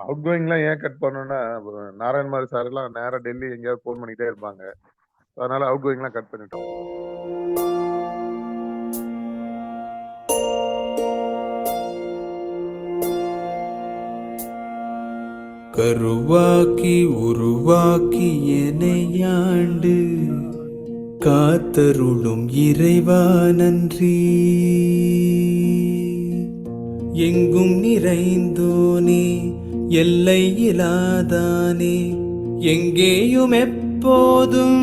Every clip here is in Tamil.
அவுட் கோயிங்லாம் ஏன் கட் பண்ணோம்னா, நாராயணமாரி சார் எல்லாம் நேரா டெல்லி எங்கேயாவது ஃபோன் பண்ணிட்டே இருப்பாங்க. அதனால அவுட் கோயிங்லாம் கட் பண்ணிட்டோம். கருவாக்கி உருவாக்கி எனையாண்டு காத்தருளும் இறைவா நன்றி. எங்கும் நிறைந்தோனே எல்லை இலாதானே, எங்கேயும் எப்போதும்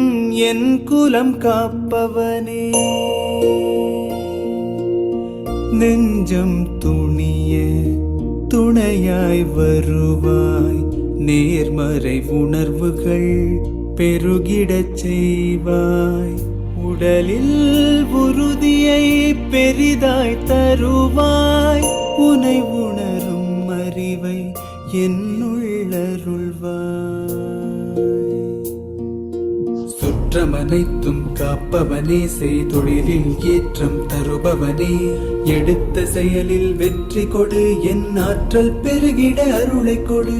என் குலம் காப்பவனே. நெஞ்சம் துணிய துணையாய் வருவாய், நேர்மறை உணர்வுகள் பெருகிடச் செய்வாய். உடலில் உறுதியை பெரிதாய் தருவாய், உனை உணரும் அறிவை என்னுள்ளருள்வாய். சுற்றமனைத்தும் காப்பவனே, செய்தொழிலில் ஏற்றம் தருபவனே, எடுத்த செயலில் வெற்றி கொடு, என் ஆற்றல் பெருகிட அருளை கொடு.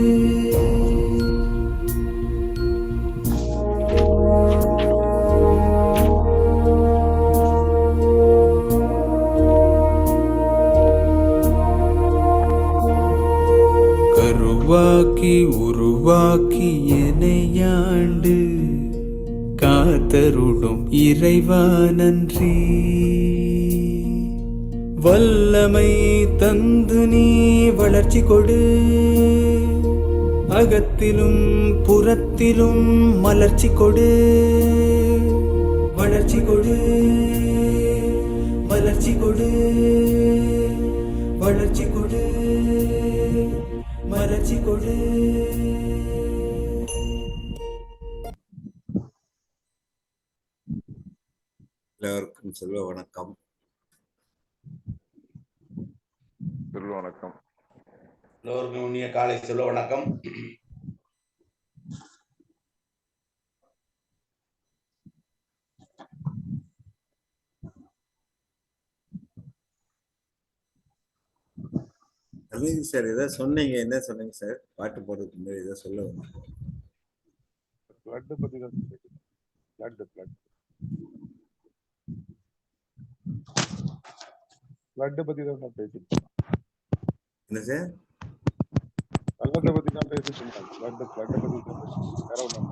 கருவாக்கி உருவாக்கி எனையாண்டு காத்தருளும் இறைவா நன்றி. வல்லமை தந்து நீ வளர்ச்சி கொடு, அகத்திலும் புறத்திலும் மலர்ச்சி கொடு. வளர்ச்சி கொடு, மலர்ச்சி கொடு, வளர்ச்சி கொடு, மலர்ச்சி கொடு. எல்லாருக்கும் செல்வ வணக்கம். செல்வ வணக்கம். எல்லோருக்கும் இனிய காலை செல்வ வணக்கம். சார் ஏதோ சொன்னீங்க, என்ன சொன்னீங்க சார்? பாட்டு போடுறதுக்கு முன்னாடி ஏதோ சொல்ல பிளட் பத்தி தான் பிளட் பத்தி தான் பேசிட்டு. என்ன சார்? பிளட் பத்தி தான் பேசிட்டு இருந்தாங்க. பிளட் பத்தி தான் பேசிட்டு வேற ஒண்ணும்.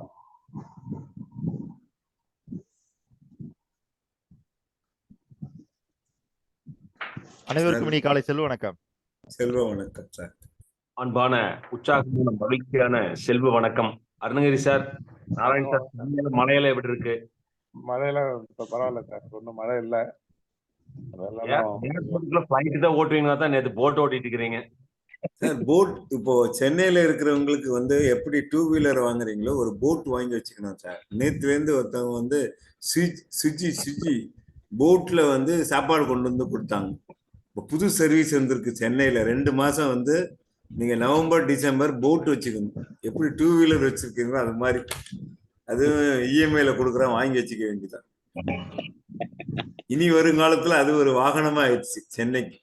அனைவருக்கும் இனி காலை செல்வ வணக்கம். செல்வ வணக்கம் சார். அன்பான உற்சாகமான மகிழ்ச்சியான செல்வ வணக்கம் அருணகிரி சார், நாராயண் சார். மழையில எப்படி இருக்கு? மழையெல்லாம் இப்ப பரவாயில்ல சார், ஒன்னும் மழை இல்ல. ஃபிளைட் தான் ஓட்டுவீங்கன்னா தான் நேற்று போட் ஓட்டிட்டு இருக்கிறீங்க சார். போட் இப்போ சென்னையில இருக்கிறவங்களுக்கு வந்து எப்படி டூ வீலர் வாங்குறீங்களோ ஒரு போட் வாங்கி வச்சுக்கணும் சார். நேத்துல இருந்து ஒருத்தவங்க வந்து சுஜி போட்ல வந்து சாப்பாடு கொண்டு வந்து கொடுத்தாங்க. இப்போ புது சர்வீஸ் வந்திருக்கு சென்னையில. 2 மாசம் வந்து நீங்க நவம்பர் டிசம்பர் போட் வச்சுக்கணும். எப்படி டூ வீலர் வச்சிருக்கீங்களோ அது மாதிரி அதுவும் இஎம்ஐல கொடுக்குறோம், வாங்கி வச்சுக்க வேண்டியதான். இனி வருங்காலத்துல அது ஒரு வாகனமா ஆயிடுச்சு சென்னைக்கு.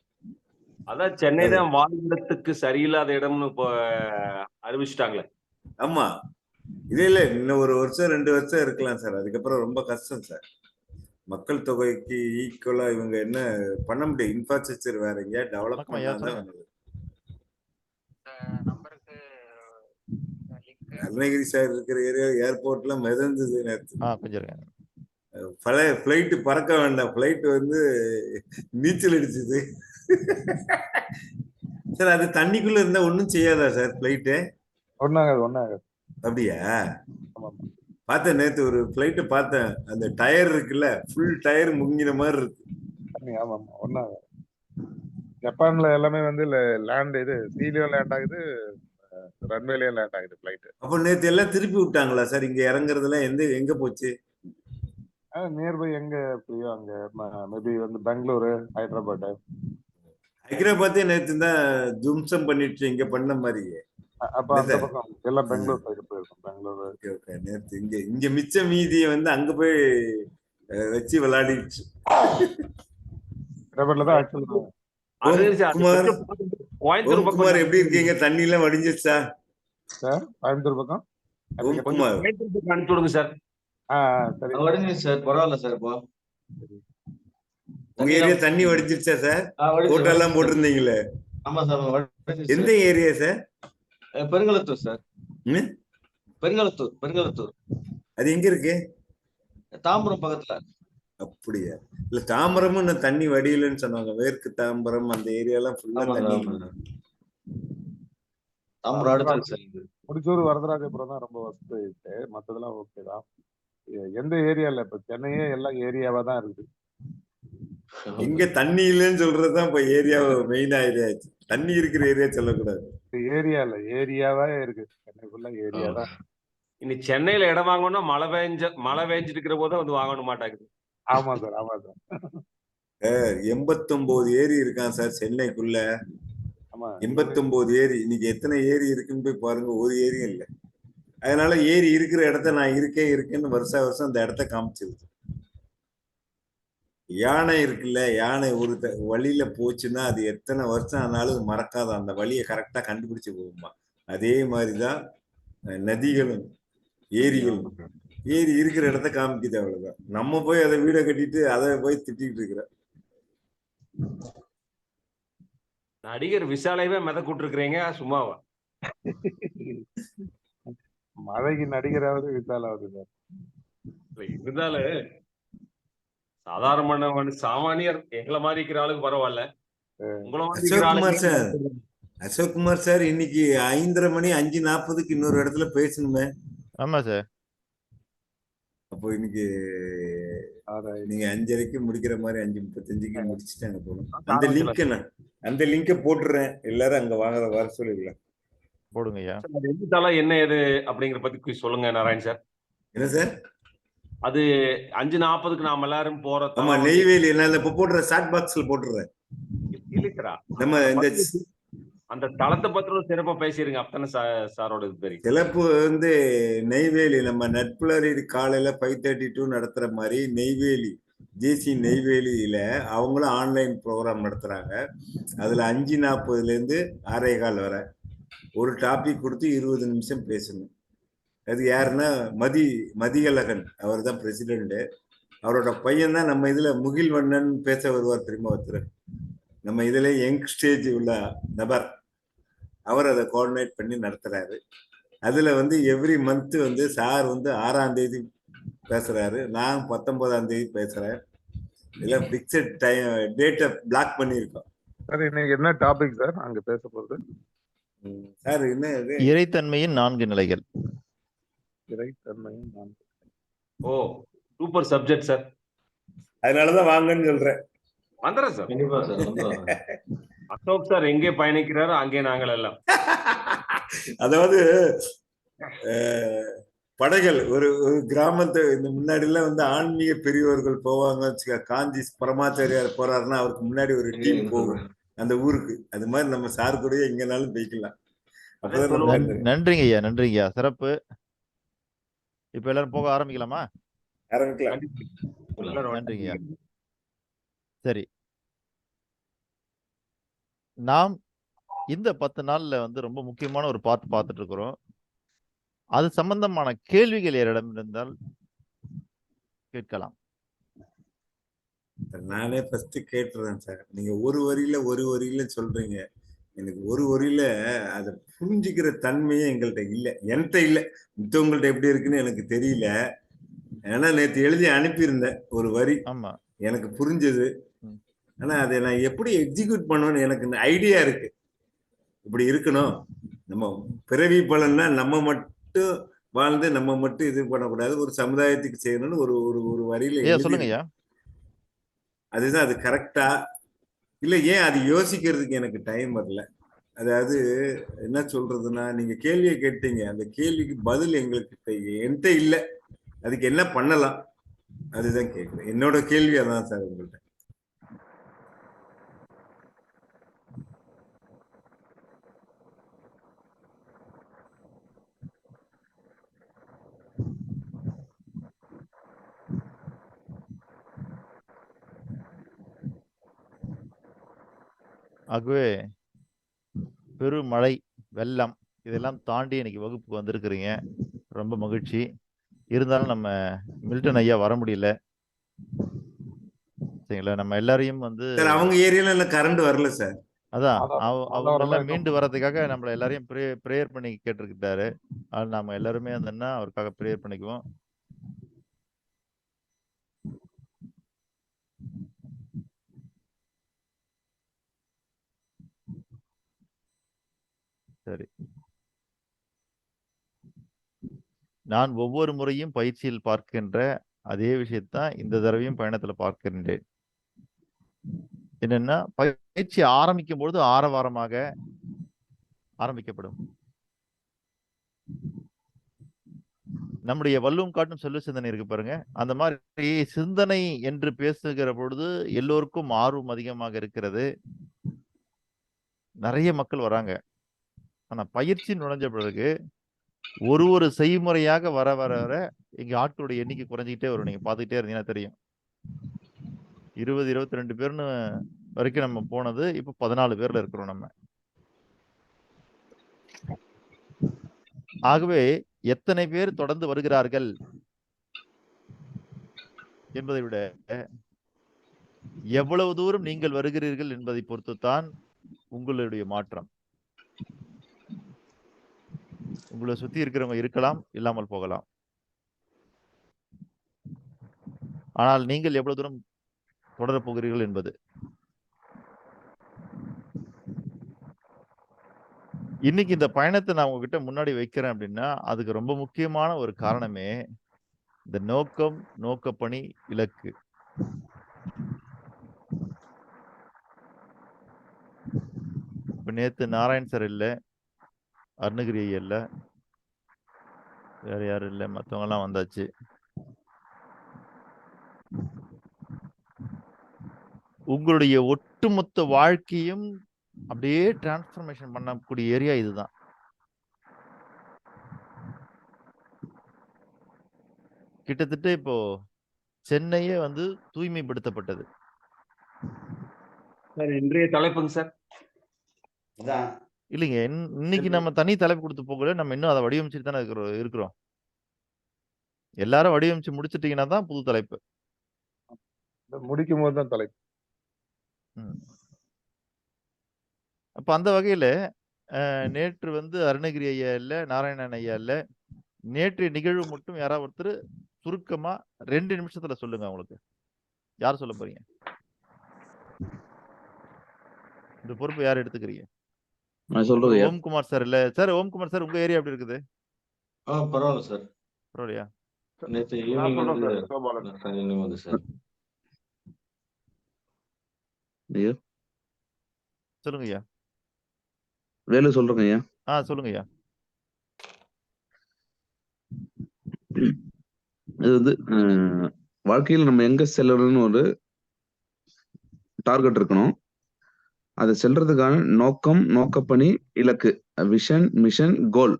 அதான் சென்னை தான் வாழ்விடத்துக்கு சரியில்லாத இடம்னு இப்போ அறிவிச்சிட்டாங்களே. ஆமா, இதே இல்ல, இன்னும் 1 வருஷம் 2 வருஷம் இருக்கலாம் சார். அதுக்கப்புறம் ரொம்ப கஷ்டம் சார். மக்கள் தொகைக்கு ஈக்குவலா இவங்க என்ன பண்ண முடியும்? இன்ஃப்ராஸ்ட்ரக்சர் வேற எங்கேயா டெவலப் பண்ணாதான். அருணகிரி சார் இருக்கிற ஏரியா ஏர்போர்ட்ல மிதந்தது நேரத்து. பழைய பிளைட் பறக்க வேண்டாம், பிளைட் வந்து நீச்சல் அடிச்சது சார். அது தண்ணிக்குள்ள இருந்தா ஒன்னும் செய்யாதா சார் பிளைட்டு? ஒன்னாக. அப்படியா? பார்த்தேன் நேத்து ஒரு பிளைட் பார்த்தேன். அந்த டயர் இருக்குல்ல, ஃபுல் டயர் முங்கின மாதிரி இருக்கு. ஆமா ஒன்னாக. ஜப்பான்ல எல்லாமே வந்து லேண்ட், இது சீலியும் லேண்ட் ஆகுது, ரன்வேலயும் லேண்ட் ஆகுது பிளைட். அப்ப நேத்து எல்லாம் திருப்பி விட்டாங்களா சார்? இங்க இறங்குறதுலாம் எங்க போச்சு? நியர்பை எங்க எப்படியோ அங்க, மேபி வந்து பெங்களூரு, ஹைதராபாத்தே நேத்து தான் தும்சம் பண்ணிட்டு இங்க பண்ண மாதிரி. அப்ப அந்த பக்கம் எல்லாம் பெங்களூர் சைடு போயிருக்கும். பெங்களூர். Okay okay. நேத்து இங்க மிச்ச மீதியை வந்து அங்க போய் வச்சு விளையாடிடுச்சு. ஹைதராபாத்ல தான் ஆக்சுவலா அருணகிரி சார் ஓம்குமார் கோயம்புத்தூர் பக்கம் ஓம்குமார் எப்படி இருக்கீங்க? தண்ணி எல்லாம் வடிஞ்சிருச்சா? சார் கோயம்புத்தூர் பக்கம் கொஞ்சம் ஓம்குமார் கோயம்புத்தூர் பக்கம் அனுப்பிச்சு விடுங்க சார். சரி வடிஞ்சிருச்சு சார், பரவாயில்ல சார். இப்போ உங்க ஏரியா தண்ணி வடிஞ்சிருச்சா சார்? போட்டோ எல்லாம் போட்டிருந்தீங்களே. ஆமா சார், வடிஞ்சிருச்சு எந்த sir. Area sir? Perungalathur sir. ம்? பெருங்களத்தூர் அது எங்க இருக்கு? தாம்பரம் பக்கத்துல. அப்படியா? இல்ல தாம்பரமும் இன்னும் தண்ணி வடியலன்னு சொன்னாங்க. மேற்கு தாம்பரம் அந்த ஏரியா எல்லாம் ஃபுல்லா ஆமா தண்ணி. சார், ஆமா சார். தாம்பரம் அடுத்தது சார் இது. முடிச்சூர் வரதராஜபுரம் தான் ரொம்ப வசதி இருக்கு, மற்றதெல்லாம் ஓகே தான். எந்த ஏரியால இப்ப சென்னையே எல்லாம் ஏரியாவா தான் இருக்குது. இங்க தண்ணி இல்லைன்னு சொல்றதுதான் இப்ப ஏரியா மெயின் ஆயிடுச்சு. தண்ணி இருக்கிற ஏரியா சொல்லக்கூடாது. ஏரியால ஏரியாவா இருக்கு, சென்னை ஃபுல்லா ஏரியா தான். இனி சென்னையில இடம் வாங்கணும்னா மழை பெஞ்சிட்டு இருக்கிற போது வந்து வாங்கணும் மாட்டாங்க. ஆமா சார், ஆமா சார். 89 ஏரி இருக்கான் சார் சென்னைக்குள்ள. ஆமா 89 ஏரி. இன்னைக்கு எத்தனை ஏரி இருக்குன்னு போய் பாருங்க, ஒரு ஏரியும் இல்லை. அதனால ஏரி இருக்கிற இடத்த நான் இருக்கேன்னு வருஷம் அந்த இடத்த காமிச்சிருது. யானை இருக்குல்ல, யானை ஒரு வழியில போச்சுன்னா அது எத்தனை வருஷம் ஆனாலும் மறக்காத, அந்த வழியை கரெக்டா கண்டுபிடிச்சு போகுமா. அதே மாதிரிதான் நதிகளும் ஏரிகளும். ஏரி இருக்கிற இடத்த காமிக்குது, அவ்வளவுதான். நம்ம போய் அதை வீடை கட்டிட்டு அதை போய் திட்டிட்டு இருக்கிறோம். நடிகர் விஷாலையவே மிதக்கூட்டு இருக்கிறீங்க, சும்மாவா? மழைக்கு நடிகராவது விசாலாவது சார். இருந்தாலும் சாதாரண சாமானியர் எங்களை மாதிரி இருக்கிற ஆளுக்கு பரவாயில்ல. உங்களை மாதிரி இருக்கிற அசோக்குமார் சார், ஆளுக்கு அசோக்குமார் சார் இன்னைக்கு 5:30 மணி 5:40க்கு இன்னொரு இடத்துல பேசணுமே. ஆமா சார். அப்போ இன்னைக்கு நீங்க 5:30க்கு முடிக்கிற மாதிரி 5:35க்கு முடிச்சுட்டாங்க போகணும். அந்த லிங்க போட்டுறேன், எல்லாரும் அங்க வர சொல்லிடலாம். போடுங்க ஐயா. அது எந்த தலை என்ன ஏது அப்படிங்கிற பத்தி சொல்லுங்க நாராயண் சார். என்ன சார்? அது 5:40க்கு நாம எல்லாரும் போற ஆமா, நெய்வேலி. நான் இப்ப போட்டுற சாட் பாக்ஸ்ல போட்டுறேன். இல்லைக்கிறா நம்ம இந்த அந்த தளத்தை பத்திர சிறப்பா பேசிருங்க. அப்பதானே சாரோட இது தெரியும். சிறப்பு வந்து நெய்வேலி நம்ம நட்புலரி காலையில 5:32 நடத்துற மாதிரி நெய்வேலி ஜேசி நெய்வேலியில அவங்களும் ஆன்லைன் ப்ரோக்ராம் நடத்துறாங்க. அதுல 5:40ல இருந்து 6:15 வரை ஒரு டாபிக் கொடுத்து 20 நிமிஷம் பேசணும். அது யாருன்னா மதியழகன், அவர் தான் பிரசிடென்ட். அவரோட பையன் தான் நம்ம இதுல முகில்வண்ணன் பேச வருவார், தெரியுமா ஒருத்தர். நம்ம இதுல யங் ஸ்டேஜ் உள்ள நபர், அவர் அதை கோஆர்டினேட் பண்ணி நடத்துறாரு. அதுல வந்து எவ்ரி மந்த் வந்து சார் வந்து 6ஆம் தேதி பேசுறாரு, நான் 19ஆம் தேதி பேசுறேன். இதெல்லாம் பிக்சட் டைம் டேட்டை பிளாக் பண்ணியிருக்கோம். சார் இன்னைக்கு என்ன டாபிக் சார் அங்க பேச போறது? சார் என்ன இறைத்தன்மையின் 4 நிலைகள். இறைத்தன்மையும் நான். ஓ, சூப்பர் சப்ஜெக்ட் சார். அதனாலதான் வாங்கன்னு சொல்றேன். வந்துடுறேன் சார். கண்டிப்பா சார், வந்துடுறோம். அசோக் சார் எங்கே பயணிக்கிறாரோ அங்கே நாங்கள் எல்லாம். அதாவது படைகள் ஒரு கிராமத்தை இந்த முன்னாடி எல்லாம் வந்து ஆன்மீக பெரியவர்கள் போவாங்க. காஞ்சி பரமாச்சாரியார் போறாருன்னா அவருக்கு முன்னாடி ஒரு டீம் போகும் அந்த ஊருக்கு. அது மாதிரி நம்ம சார் கூட எங்கனாலும் போய்க்கலாம். நன்றிங்க ஐயா, நன்றிங்க ஐயா, சிறப்பு. இப்ப எல்லாரும் போக ஆரம்பிக்கலாமா? ஆரம்பிக்கலாம். நன்றிங்க ஐயா. சரி, நாம் இந்த 10 நாள்ல வந்து ரொம்ப முக்கியமான ஒரு பார்ட் பார்த்துட்டு இருக்கிறோம். அது சம்பந்தமான கேள்விகள் யாரிடம் இருந்தால் கேட்கலாம். நானே ஃபர்ஸ்ட் கேட்டுறேன் சார். நீங்க ஒரு வரியில சொல்றீங்க. எனக்கு ஒரு வரியில அதை புரிஞ்சுக்கிற தன்மையே எங்கள்கிட்ட இல்லை, என்கிட்ட இல்லை. மித்தவங்கள்ட்ட எப்படி இருக்குன்னு எனக்கு தெரியல. ஏன்னா நேற்று எழுதி அனுப்பியிருந்தேன் ஒரு வரி, ஆமா, எனக்கு புரிஞ்சது. ஆனா அதை நான் எப்படி எக்ஸிக்யூட் பண்ணுவேன்னு எனக்கு ஐடியா இருக்கு. இப்படி இருக்கணும், நம்ம பிறவி பலன்னா நம்ம மட்டும் வாழ்ந்து நம்ம மட்டும் இது பண்ணக்கூடாது, ஒரு சமுதாயத்துக்கு செய்யணும்னு ஒரு ஒரு வரியில சொல்லுங்க ஐயா. அதுதான் அது கரெக்டா இல்ல, ஏன் அது யோசிக்கிறதுக்கு எனக்கு டைம் வரல. அதாவது என்ன சொல்றதுன்னா, நீங்க கேள்வியை கேட்டீங்க, அந்த கேள்விக்கு பதில் எங்களுக்கு என்கிட்ட இல்லை. அதுக்கு என்ன பண்ணலாம் அதுதான் கேட்குறேன். என்னோட கேள்வி அதான் சார் உங்கள்கிட்ட. ஆகவே பெருமழை, வெள்ளம் இதெல்லாம் தாண்டி இன்னைக்கு வகுப்புக்கு வந்திருக்கிறீங்க. ரொம்ப மகிழ்ச்சி. இருந்தாலும் நம்ம மில்டன் ஐயா வர முடியல. சரிங்களா? நம்ம எல்லாரையும் வந்து சார் அவங்க ஏரியால கரண்ட் வரல சார். அதான் அதான் அவங்க அதான் எல்லாம் ரொம்ப மீண்டு வர்றதுக்காக நம்மள எல்லாரையும் ப்ரேயர் பண்ணி கேட்டிருக்கிட்டாரு. அது நாம எல்லாருமே வந்தோம்னா அவருக்காக ப்ரேயர் பண்ணிக்குவோம். சரி. நான் ஒவ்வொரு முறையும் பயிற்சியில் பார்க்கின்ற அதே விஷயத்தான் இந்த தடவையும் பயணத்துல பார்க்கின்றேன். என்னன்னா பயிற்சி ஆரம்பிக்கும் பொழுது ஆரவாரமாக ஆரம்பிக்கப்படும். நம்முடைய வள்ளுவம் காட்டும் செல்வ சிந்தனை இருக்கு பாருங்க. அந்த மாதிரி சிந்தனை என்று பேசுகிற பொழுது எல்லோருக்கும் ஆர்வம் அதிகமாக இருக்கிறது. நிறைய மக்கள் வராங்க. ஆனா பயிற்சி நுழைஞ்ச பிறகு ஒரு செய்முறையாக வர வர வர இங்க ஆட்களுடைய எண்ணிக்கை குறைஞ்சிக்கிட்டே வரும். நீங்க பார்த்துக்கிட்டே இருந்தீங்கன்னா தெரியும். 20, 22 பேர்னு வரைக்கும் நம்ம போனது இப்ப 14 பேர்ல இருக்கிறோம் நம்ம. ஆகவே எத்தனை பேர் தொடர்ந்து வருகிறார்கள் என்பதை விட எவ்வளவு தூரம் நீங்கள் வருகிறீர்கள் என்பதை பொறுத்துத்தான் உங்களுடைய மாற்றம். உங்களை சுத்தி இருக்கிறவங்க இருக்கலாம், இல்லாமல் போகலாம். ஆனால் நீங்கள் எவ்வளவு தூரம் தொடரப் போகிறீர்கள் என்பது. இன்னைக்கு இந்த பயணத்தை நான் உங்ககிட்ட முன்னாடி வைக்கிறேன் அப்படின்னா அதுக்கு ரொம்ப முக்கியமான ஒரு காரணமே இந்த நோக்கம், நோக்கப்பணி, இலக்கு. இப்ப நேத்து நாராயண் சார் இல்ல, அருணகிரி ஐயா இல்ல, வேற யாரும் இல்ல, மத்தவங்க எல்லாம் வந்தாச்சு. உங்களுடைய ஒட்டுமொத்த வாழ்க்கையும் அப்படியே டிரான்ஸ்ஃபர்மேஷன் பண்ணக்கூடிய ஏரியா இதுதான். கிட்டத்தட்ட இப்போ சென்னையே வந்து தூய்மைப்படுத்தப்பட்டது. சார் இன்றைய தலைப்புங்க சார். அதான் இல்லைங்க, இன்னைக்கு நம்ம தனி தலைப்பு கொடுத்து போகல, நம்ம இன்னும் அதை வடிவமைச்சுட்டு தானே இருக்கிறோம். எல்லாரும் வடிவமைச்சு முடிச்சிட்டீங்கன்னா தான் புது தலைப்பு. முடிக்கும் போது தான் தலைப்பு. அப்ப அந்த வகையில நேற்று வந்து அருணகிரி ஐயா இல்ல, நாராயணன் ஐயா இல்ல. நேற்றைய நிகழ்வு மட்டும் யாராவது ஒருத்தர் சுருக்கமா 2 நிமிஷத்துல சொல்லுங்க. அவங்களுக்கு யார் சொல்ல போறீங்க? இந்த பொறுப்பு யார் எடுத்துக்கிறீங்க? சொல்றது ஓம்குமார் சார் இல்ல சார். ஓம்குமார் சார், உங்க ஏரியா எப்படி இருக்குது? பரவாயில்ல சார். பரவாயில்லையா? நேற்று நான் ஈவினிங் சொல்றேன் வந்து சார், சிவபாலன். ஈவினிங் வந்து சார். ஐயா சொல்லுங்க ஐயா. வேலு சொல்றேங்க ஐயா. சொல்லுங்க ஐயா. இது வந்து வாழ்க்கையில் நம்ம எங்க செல்லணும்னு ஒரு டார்கெட் இருக்கணும். அதை செல்றதுக்கான நோக்கம், நோக்கப்பணி, இலக்கு, விஷன், மிஷன், கோல்,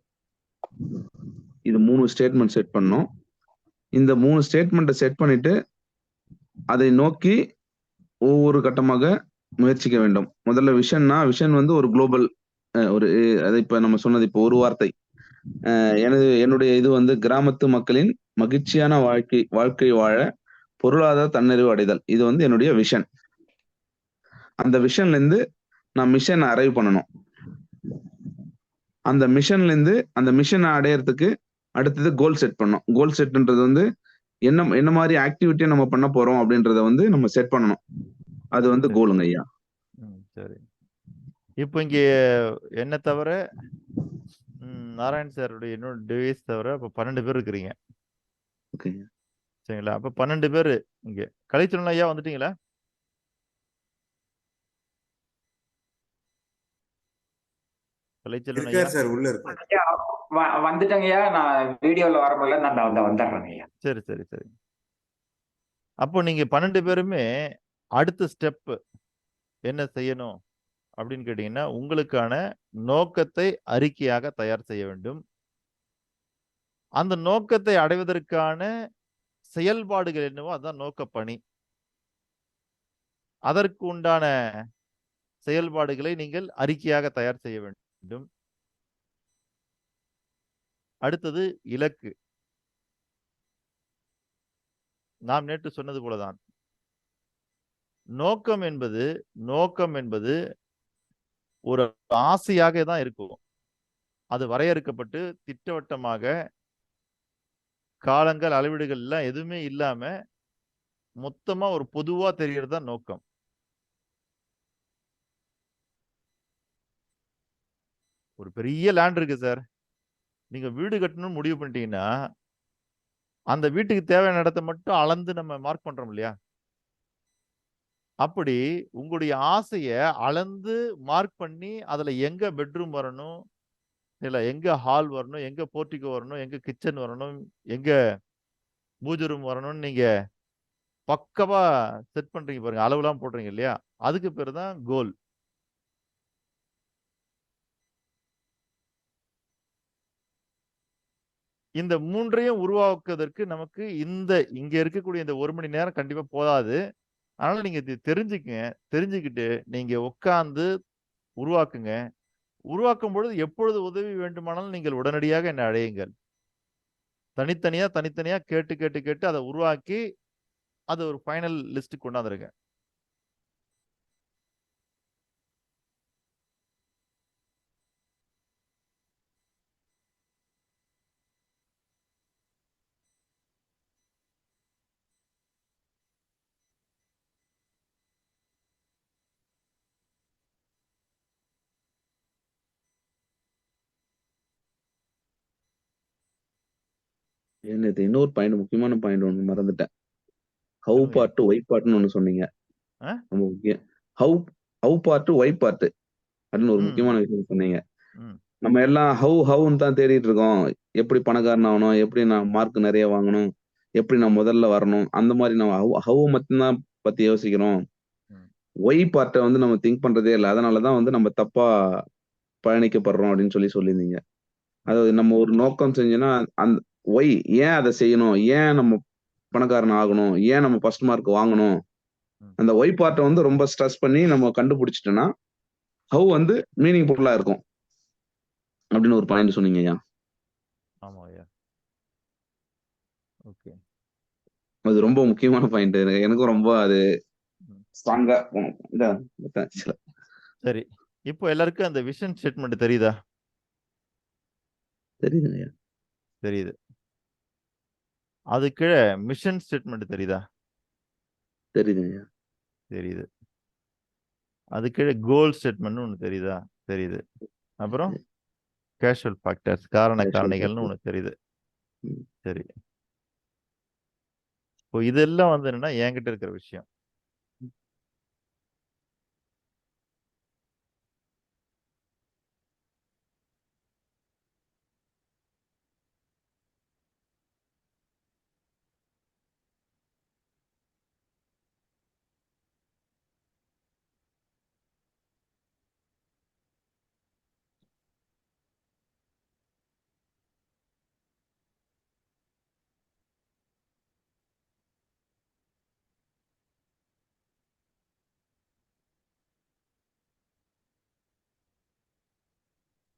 இது 3 ஸ்டேட்மெண்ட் செட் பண்ணோம். இந்த 3 ஸ்டேட்மெண்ட்டை செட் பண்ணிட்டு அதை நோக்கி ஒவ்வொரு கட்டமாக முயற்சிக்க வேண்டும். முதல்ல விஷன் வந்து ஒரு குளோபல், ஒரு அது இப்ப நம்ம சொன்னது இப்போ ஒரு வார்த்தை. என்னுடைய இது வந்து கிராமத்து மக்களின் மகிழ்ச்சியான வாழ்க்கை வாழ பொருளாதார தன்னிறைவு அடைதல். இது வந்து என்னுடைய விஷன். அந்த விஷன்ல இருந்து நான் மிஷனை அரைவ் பண்ணணும். அந்த மிஷன்ல இருந்து அந்த மிஷனை அடையறதுக்கு அடுத்தது கோல் செட் பண்ணணும். கோல் செட்ன்றது வந்து என்ன மாதிரி ஆக்டிவிட்டியை நம்ம பண்ண போறோம் அப்படின்றத வந்து நம்ம செட் பண்ணணும். அது வந்து கோலுங்க ஐயா. சரி. இப்போ இங்க என்ன தவிர நாராயண் சாருடைய இன்னொரு டிவைஸ் தவிர இப்போ 12 பேர் இருக்கிறீங்க. சரிங்களா? அப்ப 12 பேர் இங்க. கலைச்சொல்ல ஐயா வந்துட்டீங்களா? கலைச்சொல்ல ஐயா சார் உள்ள இருக்கு. வந்துட்டங்கய்யா. நான் வீடியோல வர முடியல, நான் வந்துடுறேங்க ஐயா. சரி சரி சரி. அப்போ நீங்க 12 பேருமே அடுத்த ஸ்டெப் என்ன செய்யணும் அப்படின்னு கேட்டீங்கன்னா, உங்களுக்கான நோக்கத்தை அறிக்கையாக தயார் செய்ய வேண்டும். அந்த நோக்கத்தை அடைவதற்கான செயல்பாடுகள் என்னவோ அதான் நோக்கப்பணி. அதற்கு உண்டான செயல்பாடுகளை நீங்கள் அறிக்கையாக தயார் செய்ய வேண்டும். அடுத்தது இலக்கு. நாம் நேற்று சொன்னது போலதான். நோக்கம் என்பது ஒரு ஆசையாக தான் இருக்கும். அது வரையறுக்கப்பட்டு திட்டவட்டமாக காலங்கள், அளவீடுகள் எல்லாம் எதுவுமே இல்லாம மொத்தமா ஒரு பொதுவா தெரியறது தான் நோக்கம். ஒரு பெரிய லேண்ட் இருக்கு சார், நீங்க வீடு கட்டணும்னு முடிவு பண்ணிட்டீங்கன்னா அந்த வீட்டுக்கு தேவையான இடத்தை மட்டும் அளந்து நம்ம மார்க் பண்றோம் இல்லையா? அப்படி உங்களுடைய ஆசைய அளந்து மார்க் பண்ணி அதுல எங்க பெட்ரூம் வரணும், இல்ல எங்க ஹால் வரணும், எங்க போர்ட்டிகோ வரணும், எங்க கிச்சன் வரணும், எங்க பூஜை ரூம் வரணும்னு நீங்க பக்கவா செட் பண்றீங்க பாருங்க, அளவுலாம் போடுறீங்க இல்லையா? அதுக்கு பேரு தான் கோல். இந்த மூன்றையும் உருவாக்குவதற்கு நமக்கு இங்க இருக்கக்கூடிய இந்த 1 மணி நேரம் கண்டிப்பா போதாது. அதனால நீங்க இது தெரிஞ்சுக்கங்க. தெரிஞ்சுக்கிட்டு நீங்க உட்கார்ந்து உருவாக்குங்க. உருவாக்கும் பொழுது எப்பொழுது உதவி வேண்டுமானாலும் நீங்கள் உடனடியாக என்னை அழையுங்கள். தனித்தனியா கேட்டு அதை உருவாக்கி அது ஒரு ஃபைனல் லிஸ்ட் கொண்டாந்துருங்க. என்னது இன்னொரு பாயிண்ட், முக்கியமான பாயிண்ட் ஒண்ணு மறந்துட்டேன். ஹவு சொல்லுங்க. பார்ட் ஒய் பார்ட்னு ஒண்ணு சொன்னீங்க. ஆ? ரொம்ப முக்கியம். ஹவு பார்ட் ஒய் பார்ட் அப்படின்னு ஒரு ம், முக்கியமான விஷயம் சொன்னீங்க. ம், நம்ம எல்லாம் ஹவுன்னு தான் தேடிட்டு இருக்கோம். எப்படி பணக்காரன் ஆகணும், எப்படி நான் மார்க் நிறைய வாங்கணும், எப்படி நான் முதல்ல வரணும், அந்த மாதிரி நம்ம ஹவு மட்டும்தான் பத்தி யோசிக்கிறோம். ம். ஒய் பார்ட்டை வந்து நம்ம திங்க் பண்றதே இல்லை. அதனாலதான் வந்து நம்ம தப்பா பயணிக்கப்படுறோம் அப்படின்னு சொல்லியிருந்தீங்க. அதாவது நம்ம ஒரு நோக்கம் செஞ்சோன்னா அந்த ஒய் ஏன் அதை செய்யணும், ஏன் நம்ம பணக்காரன் ஆகணும், ஏன் நம்ம ஃபர்ஸ்ட் மார்க் வாங்கணும், ம். அந்த ஒய் பார்ட்டை வந்து ரொம்ப ஸ்ட்ரெஸ் பண்ணி நம்ம கண்டுபிடிச்சிட்டோம்னா ஹவு வந்து மீனிங்ஃபுல்லா இருக்கும் அப்படின்னு ஒரு பாயிண்ட் சொன்னீங்க ஐயா. ஆமா ஐயா. ஓகே. அது ரொம்ப முக்கியமான பாயிண்ட். எனக்கும் ரொம்ப அது ம். ஸ்ட்ராங்கா சரி. இப்போ எல்லாருக்கும் அந்த விஷன் ஸ்டேட்மெண்ட் தெரியுதா? தெரியுதுங்க ஐயா. தெரியுது. அது கீழே மிஷன் ஸ்டேட்மெண்ட் தெரியுதா? தெரியுதுங்க ஐயா. தெரியுது. அது கீழே கோல் ஸ்டேட்மெண்ட் ஒன்று தெரியுதா? தெரியுது. அப்புறம் கேஷுவல் ஃபேக்டர்ஸ், காரண காரணிகள்னு ஒன்று தெரியுது. ம். சரி. இப்போ இதெல்லாம் வந்து என்னன்னா என்கிட்ட இருக்கிற விஷயம்.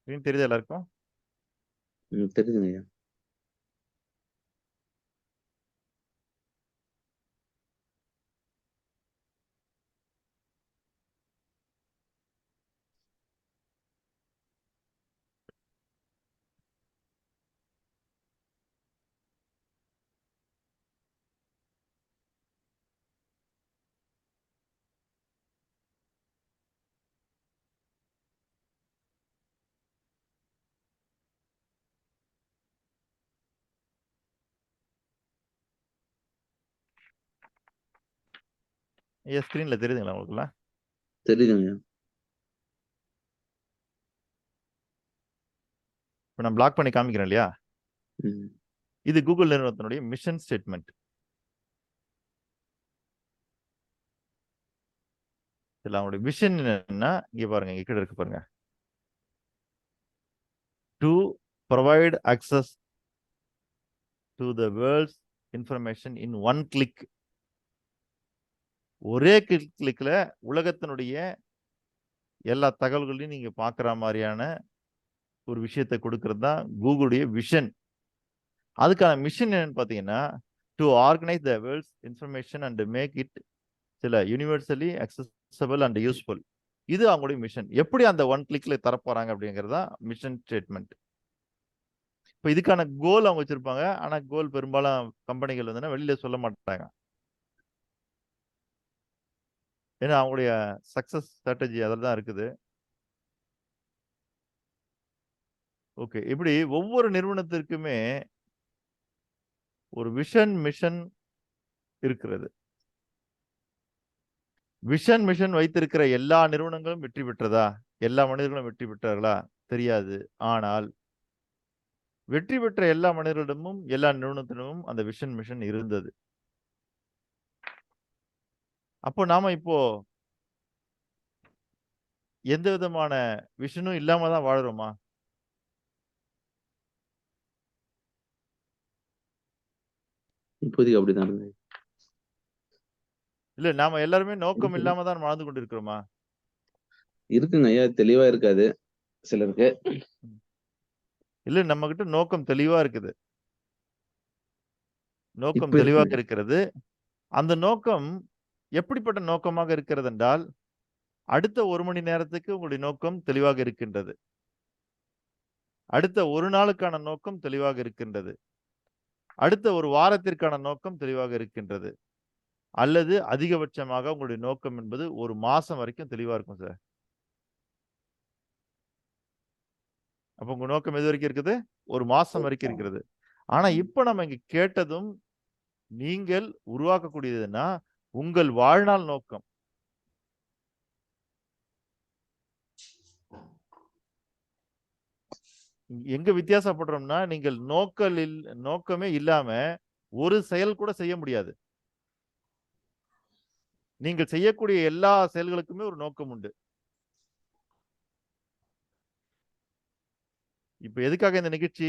தெரியுதா எல்லாருக்கும்? தெரியுதுங்க ஐயா. ஐயா ஸ்கிரீன்ல தெரியுதுங்களா உங்களுக்குலாம்? தெரியுதுங்க ஐயா. இப்போ நான் பிளாக் பண்ணி காமிக்கிறேன் இல்லையா? ம். இது கூகுள் நிறுவனத்தினுடைய மிஷன் ஸ்டேட்மெண்ட். இதுல அவங்களுடைய விஷன் என்னன்னா இங்க பாருங்க, இங்க கீழே இருக்கு பாருங்க. To provide access to the world's information in one click. ஒரே கிளிக்ல உலகத்தினுடைய எல்லா தகவல்களையும் நீங்க பார்க்குற மாதிரியான ஒரு விஷயத்தை கொடுக்கறது தான் கூகுளுடைய விஷன். அதுக்கான மிஷன் என்னன்னு பார்த்தீங்கன்னா, to organise the world's information and make it சில யூனிவர்சலி அக்சசபிள் அண்ட் யூஸ்ஃபுல். இது அவங்களுடைய மிஷன். எப்படி அந்த ஒன் கிளிக்ல தரப்போறாங்க அப்படிங்கிறது தான் மிஷன் ஸ்டேட்மெண்ட். இப்போ இதுக்கான கோல் அவங்க வச்சிருப்பாங்க. ஆனா கோல் பெரும்பாலும் கம்பெனிகள் வந்து வெளியில சொல்ல மாட்டாங்க. ஏன்னா அவங்களுடைய சக்சஸ் ஸ்ட்ராட்டஜி அதில் தான் இருக்குது. ஓகே, இப்படி ஒவ்வொரு நிறுவனத்திற்குமே ஒரு விஷன் மிஷன் இருக்கிறது. விஷன் மிஷன் வைத்திருக்கிற எல்லா நிறுவனங்களும் வெற்றி பெற்றதா? எல்லா மனிதர்களும் வெற்றி பெற்றார்களா? தெரியாது. ஆனால் வெற்றி பெற்ற எல்லா மனிதர்களிடமும் எல்லா நிறுவனத்திடமும் அந்த விஷன் மிஷன் இருந்தது. அப்போ நாம இப்போ எந்த விதமான விஷனும் இல்லாம தான் வாழுறோமா? இப்போதைக்கு அப்படிதான் இருக்கு. இல்ல நாம எல்லாருமே நோக்கம் இருக்குங்க. இல்லாம தான் வாழ்ந்து கொண்டிருக்கிறோமா? இருக்குங்க ஐயா, தெளிவா இருக்காது சிலருக்கு. இல்ல நம்ம கிட்ட நோக்கம் தெளிவா இருக்குது. நோக்கம் இப்ப தெளிவாக இருக்குங்க. இருக்கிறது. அந்த நோக்கம் எப்படிப்பட்ட நோக்கமாக இருக்கிறது என்றால், அடுத்த 1 மணி நேரத்துக்கு உங்களுடைய நோக்கம் தெளிவாக இருக்கின்றது. அடுத்த 1 நாளுக்கான நோக்கம் தெளிவாக இருக்கின்றது. அடுத்த 1 வாரத்திற்கான நோக்கம் தெளிவாக இருக்கின்றது. அல்லது அதிகபட்சமாக உங்களுடைய நோக்கம் என்பது 1 மாசம் வரைக்கும் தெளிவா இருக்கும் சார். அப்ப உங்க நோக்கம் எது வரைக்கும் இருக்குது? 1 மாசம் வரைக்கும் இருக்கிறது. ஆனா இப்ப நம்ம இங்க கேட்டதும் நீங்கள் உருவாக்கக்கூடியதுன்னா, உங்கள் வாழ்நாள் நோக்கம். எங்க வித்தியாசப்படுறோம்னா, நீங்கள் நோக்கமே இல்லாம ஒரு செயல் கூட செய்ய முடியாது. நீங்கள் செய்யக்கூடிய எல்லா செயல்களுக்குமே ஒரு நோக்கம் உண்டு. இப்ப எதுக்காக இந்த நிகழ்ச்சி?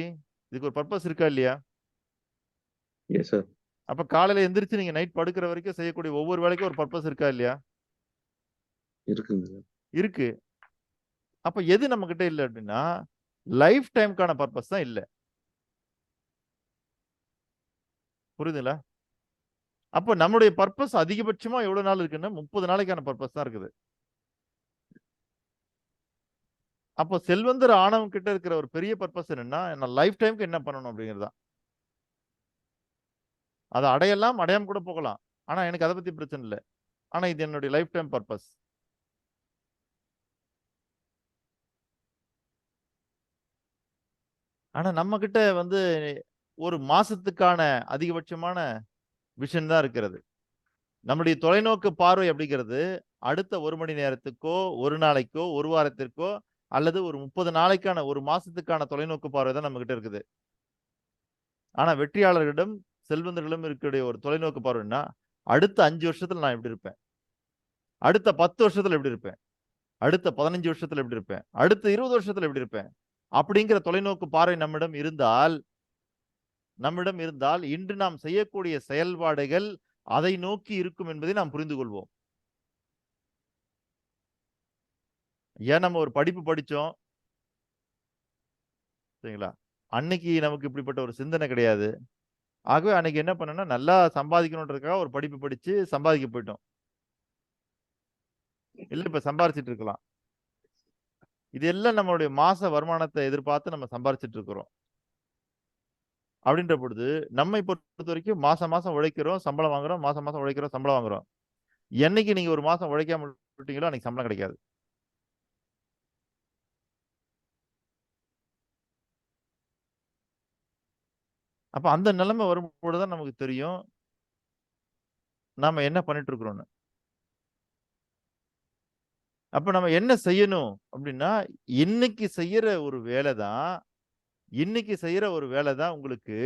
இதுக்கு ஒரு பர்ப்பஸ் இருக்கா இல்லையா? Yes sir. அப்ப காலையில எந்திரிச்சு நீங்க நைட் படுக்கிற வரைக்கும் செய்யக்கூடிய ஒவ்வொரு வேலைக்கும் ஒரு பர்ப்பஸ் இருக்கா இல்லையா? இருக்குங்க சார். இருக்கு. அப்ப எது நம்மகிட்ட இல்ல அப்படின்னா, லைஃப் டைம்க்கான பர்ப்பஸ் தான் இல்ல. புரியுதுங்களா? அப்ப நம்முடைய பர்ப்பஸ் அதிகபட்சமா எவ்வளவு நாள் இருக்குன்னா, 30 நாளைக்கான பர்ப்பஸ் தான் இருக்குது. அப்போ செல்வந்தர் ஆணவம் கிட்ட இருக்கிற ஒரு பெரிய பர்ப்பஸ் என்னன்னா, நான் லைஃப் டைம்க்கு என்ன பண்ணணும் அப்படிங்கிறது தான். அத அடையலாம், அடையாம கூட போகலாம். ஆனா எனக்கு அத பத்தி பிரச்சனை இல்ல. ஆனா இது என்னுடைய லைஃப் டைம் பர்ப்பஸ். ஆனா நம்ம கிட்ட வந்து ஒரு மாசத்துக்கான அதிகபட்சமான விஷன் தான் இருக்கிறது. நம்முடைய தொலைநோக்கு பார்வை அப்படிங்கிறது அடுத்த 1 மணி நேரத்துக்கோ, 1 நாளைக்கோ, 1 வாரத்திற்கோ அல்லது ஒரு 30 நாளைக்கான 1 மாசத்துக்கான தொலைநோக்கு பார்வை தான் நம்மகிட்ட இருக்குது. ஆனா வெற்றியாளர்களிடம், செல்வந்தர்களிடம் இருக்கக்கூடிய ஒரு தொலைநோக்கு பார்வைன்னா, அடுத்த 5 வருஷத்துல நான் எப்படி இருப்பேன்? அடுத்த 10 வருஷத்துல எப்படி இருப்பேன்? அடுத்த 15 வருஷத்துல எப்படி இருப்பேன்? அடுத்த 20 வருஷத்துல எப்படி இருப்பேன்? அப்படிங்கிற தொலைநோக்கு பார்வை நம்மிடம் இருந்தால் இன்று நாம் செய்யக்கூடிய செயல்பாடுகள் அதை நோக்கி இருக்கும் என்பதை நாம் புரிந்து கொள்வோம். ஏன் நம்ம ஒரு படிப்பு படிச்சோம். சரிங்களா? அன்னைக்கு நமக்கு இப்படிப்பட்ட ஒரு சிந்தனை கிடையாது. ஆகவே அன்னைக்கு என்ன பண்ணேன்னா, நல்லா சம்பாதிக்கணுன்றதுக்காக ஒரு படிப்பு படிச்சு சம்பாதிக்க போயிட்டோம். இல்ல இப்ப சம்பாரிச்சுட்டு இருக்கலாம். இது எல்லாம் நம்மளுடைய மாச வருமானத்தை எதிர்பார்த்து நம்ம சம்பாரிச்சுட்டு இருக்கிறோம். அப்படின்ற பொழுது, நம்மை பொறுத்தவரைக்கும் மாசம் மாசம் உழைக்கிறோம், சம்பளம் வாங்குறோம். மாசம் மாசம் உழைக்கிறோம், சம்பளம் வாங்குறோம். என்னைக்கு நீங்க ஒரு மாசம் உழைக்காம விட்டீங்களோ, அன்னைக்கு சம்பளம் கிடைக்காது. அப்ப அந்த நிலைமை வரும்பொழுது தான் நமக்கு தெரியும். நாம என்ன பண்ணிட்டு இருக்கிறோம்னு. அப்ப நம்ம என்ன செய்யணும் அப்படின்னா, இன்னைக்கு செய்யற ஒரு வேலை தான் உங்களுக்கு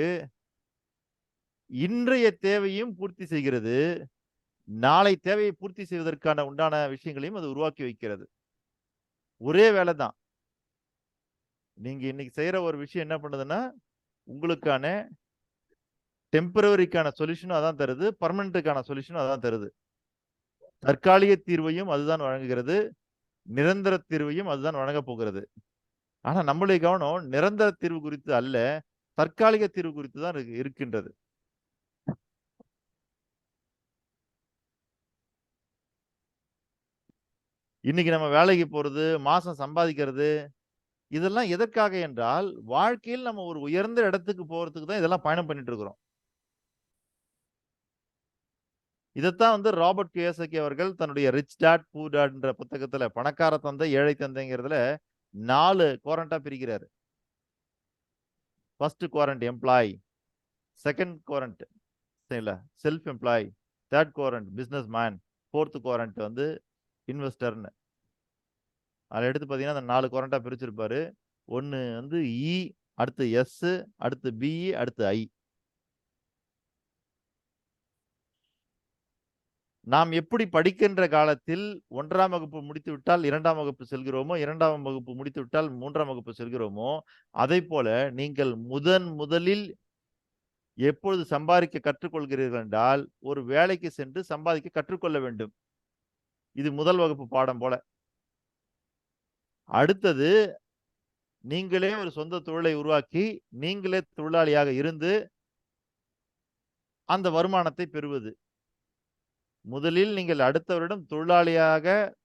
இன்றைய தேவையும் பூர்த்தி செய்கிறது. நாளை தேவையை பூர்த்தி செய்வதற்கான உண்டான விஷயங்களையும் அது உருவாக்கி வைக்கிறது. ஒரே வேலை தான். நீங்க இன்னைக்கு செய்யற ஒரு விஷயம் என்ன பண்ணுதுன்னா, உங்களுக்கான டெம்பரவரிக்கான சொல்யூஷனும் அதான் தருது. பெர்மனன்ட்க்கான சொல்யூஷனும் அதான் தருது. தற்காலிக தீர்வையும் அதுதான் வழங்குகிறது. நிரந்தர தீர்வையும் அதுதான் வழங்கப் போகிறது. ஆனா நம்மளுடைய கவனம் நிரந்தர தீர்வு குறித்து அல்ல, தற்காலிக தீர்வு குறித்து தான் இருக்கின்றது. இன்னைக்கு நம்ம வேலைக்கு போறது, மாசம் சம்பாதிக்கிறது, இதெல்லாம் எதற்காக என்றால், வாழ்க்கையில் நம்ம ஒரு உயர்ந்த இடத்துக்கு போறதுக்கு தான் இதெல்லாம் பயணம் பண்ணிட்டு இருக்கிறோம். இதைத்தான் ராபர்ட் கியோசகி அவர்கள் தன்னுடைய ரிச் டாட் பூர் டாட்ன்ற புத்தகத்துல பணக்கார தந்தை ஏழை தந்தைங்கிறதுல 4 குவாரண்டா பிரிக்கிறாரு. First quadrant employee, second quadrant சரிங்களா self employee, third quadrant business man, fourth quadrant இன்வெஸ்டர்னு. அதில் எடுத்து பார்த்தீங்கன்னா அந்த 4 குவாரண்டா பிரிச்சிருப்பாரு. ஒன்று இ, அடுத்து எஸ், அடுத்து பிஇ, அடுத்து ஐ. நாம் எப்படி படிக்கின்ற காலத்தில் 1ஆம் வகுப்பு முடித்து விட்டால் 2ஆம் வகுப்பு செல்கிறோமோ, 2ஆம் வகுப்பு முடித்து விட்டால் 3ஆம் வகுப்பு செல்கிறோமோ, அதை போல நீங்கள் முதலில் எப்பொழுது சம்பாதிக்க கற்றுக்கொள்கிறீர்கள் என்றால் ஒரு வேலைக்கு சென்று சம்பாதிக்க கற்றுக்கொள்ள வேண்டும். இது முதல் வகுப்பு பாடம் போல. அடுத்தது நீங்களே ஒரு சொந்த தொழிலை உருவாக்கி நீங்களே தொழிலாளியாக இருந்து அந்த வருமானத்தை பெறுவது. முதலில் நீங்கள் அடுத்தவரிடம்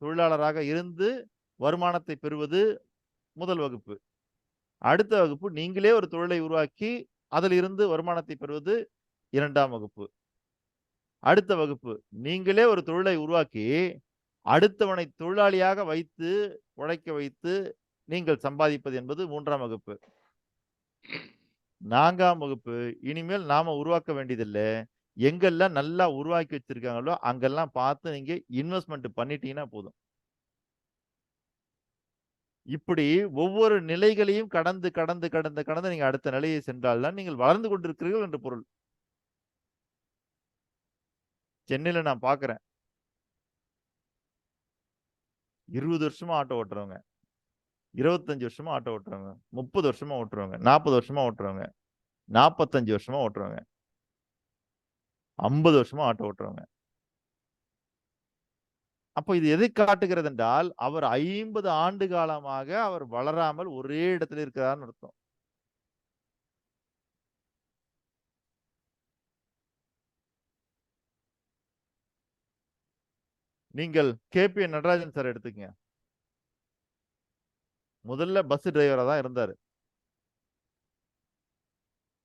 தொழிலாளராக இருந்து வருமானத்தை பெறுவது முதல் வகுப்பு. அடுத்த வகுப்பு நீங்களே ஒரு தொழிலை உருவாக்கி அதில் இருந்து வருமானத்தை பெறுவது 2ஆம் வகுப்பு. அடுத்த வகுப்பு நீங்களே ஒரு தொழிலை உருவாக்கி அடுத்தவனை தொழிலாளியாக வைத்து உழைக்க வைத்து நீங்கள் சம்பாதிப்பது என்பது 3ஆம் வகுப்பு. 4ஆம் வகுப்பு இனிமேல் நாம உருவாக்க வேண்டியதில்லை. எங்கெல்லாம் நல்லா உருவாக்கி வச்சிருக்காங்களோ அங்கெல்லாம் பார்த்து நீங்க இன்வெஸ்ட்மெண்ட் பண்ணிட்டீங்கன்னா போதும். இப்படி ஒவ்வொரு நிலைகளையும் கடந்து கடந்து கடந்து கடந்து நீங்க அடுத்த நிலையை சென்றால்தான் நீங்கள் வளர்ந்து கொண்டிருக்கிறீர்கள் என்று பொருள். சென்னையில நான் பார்க்கிறேன் 20 வருஷமா ஆட்டோ ஓட்டுறவங்க, 25 வருஷமா ஆட்டோ ஓட்டுறவங்க, 30 வருஷமா ஓட்டுறவங்க, 40 வருஷமா ஓட்டுறவங்க, 45 வருஷமா ஓட்டுறவங்க, 50 வருஷமா ஆட்டோ ஓட்டுறவங்க. அப்போ இது எதை காட்டுகிறது என்றால் அவர் 50 ஆண்டு காலமாக அவர் வளராமல் ஒரே இடத்துல இருக்கிறார்னு அர்த்தம். நீங்கள் கேபி நடராஜன் சார் எடுத்துக்கங்க. முதல்ல பஸ் டிரைவரா தான் இருந்தாரு.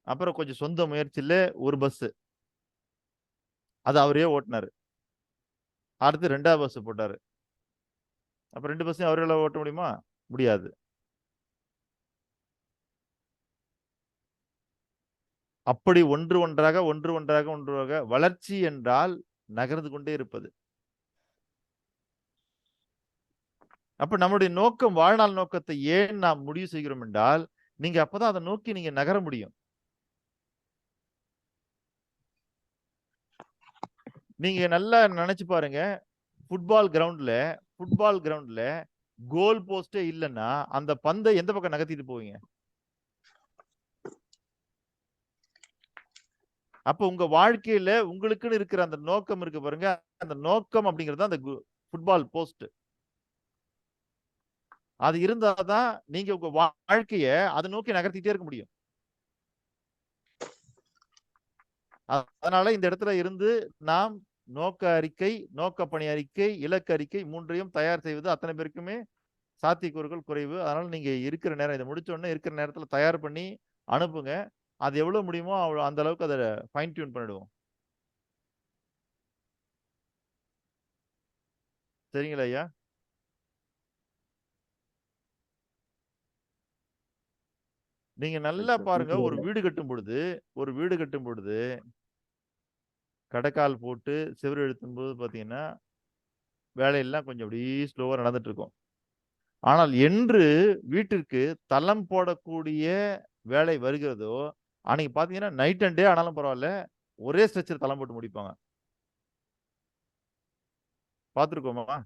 அப்புறம் கொஞ்சம் சொந்த முயற்சியில ஒரு பஸ் அது அவரே ஓட்டினாரு. அடுத்து 2ஆவது பஸ் போட்டாரு. அப்ப 2 பஸ்ஸையும் அவரால் ஓட்ட முடியுமா? முடியாது. அப்படி ஒன்று ஒன்றாக வளர்ச்சி என்றால் நகர்ந்து கொண்டே இருப்பது. அப்ப நம்முடைய நோக்கம், வாழ்நாள் நோக்கத்தை ஏன் நாம் முடிவு செய்கிறோம் என்றால் நீங்க அப்பதான் அதை நோக்கி நீங்க நகர முடியும். நீங்க நல்லா நினைச்சு பாருங்க, ஃபுட்பால் கிரவுண்ட்ல கோல் போஸ்டே இல்லைன்னா அந்த பந்தை எந்த பக்கம் நகர்த்திட்டு போவீங்க? அப்ப உங்க வாழ்க்கையில உங்களுக்குன்னு இருக்கிற அந்த நோக்கம் இருக்கு பாருங்க, அந்த நோக்கம் அப்படிங்கிறது அந்த ஃபுட்பால் போஸ்ட். அது இருந்தாதான் நீங்க உங்க வாழ்க்கைய அதை நோக்கி நகர்த்திட்டே இருக்க முடியும். அதனால இந்த இடத்துல இருந்து நாம் நோக்க அறிக்கை, நோக்க பணி அறிக்கை, இலக்கு அறிக்கை 3ஐயும் தயார் செய்வது அத்தனை பேருக்குமே சாத்தியக்கூறுகள் குறைவு. அதனால நீங்க இருக்கிற நேரம் இதை முடிச்ச உடனே இருக்கிற நேரத்துல தயார் பண்ணி அனுப்புங்க. அது எவ்வளவு முடியுமோ அவ்வளவு அந்த அளவுக்கு அதை ஃபைன் டியூன் பண்ணிடுவோம். சரிங்களா ஐயா? நீங்க நல்லா பாருங்க, ஒரு வீடு கட்டும் பொழுது கடைக்கால் போட்டு செவுரு எழுத்தும் போது பாத்தீங்கன்னா வேலையெல்லாம் கொஞ்சம் அப்படியே ஸ்லோவா நடந்துட்டு இருக்கும். ஆனால் என்று வீட்டிற்கு தளம் போடக்கூடிய வேலை வருகிறதோ அன்னைக்கு பாத்தீங்கன்னா நைட் அண்ட் டே ஆனாலும் பரவாயில்ல, ஒரே ஸ்ட்ரெச்சர் தளம் போட்டு முடிப்பாங்க. பார்த்துருக்கோமா?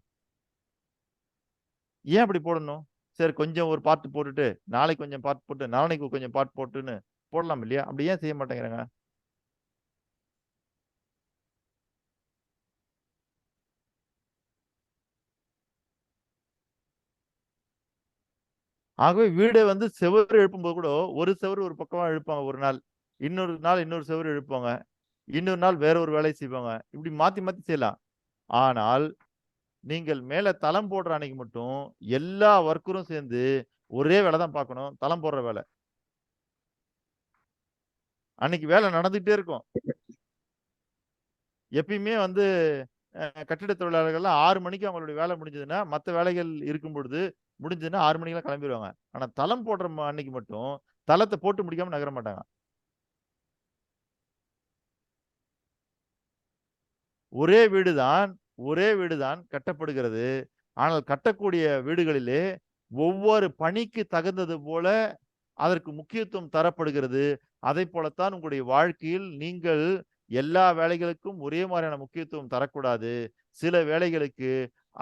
ஏன் அப்படி போடணும்? சரி கொஞ்சம் ஒரு பார்ட் போட்டுட்டு நாளைக்கு கொஞ்சம் பார்ட் போட்டு நாளைக்கு கொஞ்சம் பார்ட் போட்டுன்னு போடலாம் இல்லையா? அப்படி ஏன் செய்ய மாட்டேங்கிறாங்க? ஆகவே வீடை வந்து செவுரு எழுப்பும்போது கூட ஒரு செவுரு ஒரு பக்கமா எழுப்பாங்க ஒரு நாள், இன்னொரு நாள் இன்னொரு செவுரு எழுப்பாங்க, இன்னொரு நாள் வேற ஒரு வேலையை செய்வாங்க. இப்படி மாத்தி மாத்தி செய்யலாம். ஆனால் நீங்கள் மேல தளம் போடுற அன்னைக்கு மட்டும் எல்லா ஒர்க்கரும் சேர்ந்து ஒரே வேலை தான் பார்க்கணும். தளம் போடுற வேலை. அன்னைக்கு வேலை நடந்துகிட்டே இருக்கும். எப்பயுமே வந்து கட்டிட தொழிலாளர்கள்லாம் 6 மணிக்கு அவங்களுடைய வேலை முடிஞ்சதுன்னா, மத்த வேலைகள் இருக்கும் பொழுது முடிஞ்சதுன்னா 6 மணிக்கெல்லாம் கிளம்பிருவாங்க. ஆனா தளம் போடுற அன்னைக்கு மட்டும் தளத்த போட்டு முடிக்காம நகர மாட்டாங்க. ஒரே வீடு தான் கட்டப்படுகிறது. ஆனால் கட்டக்கூடிய வீடுகளிலே ஒவ்வொரு பணிக்கு தகுந்தது போல அதற்கு முக்கியத்துவம் தரப்படுகிறது. அதைப் போலத்தான் உங்களுடைய வாழ்க்கையில் நீங்கள் எல்லா வேலைகளுக்கும் ஒரே மாதிரியான முக்கியத்துவம் தரக்கூடாது. சில வேலைகளுக்கு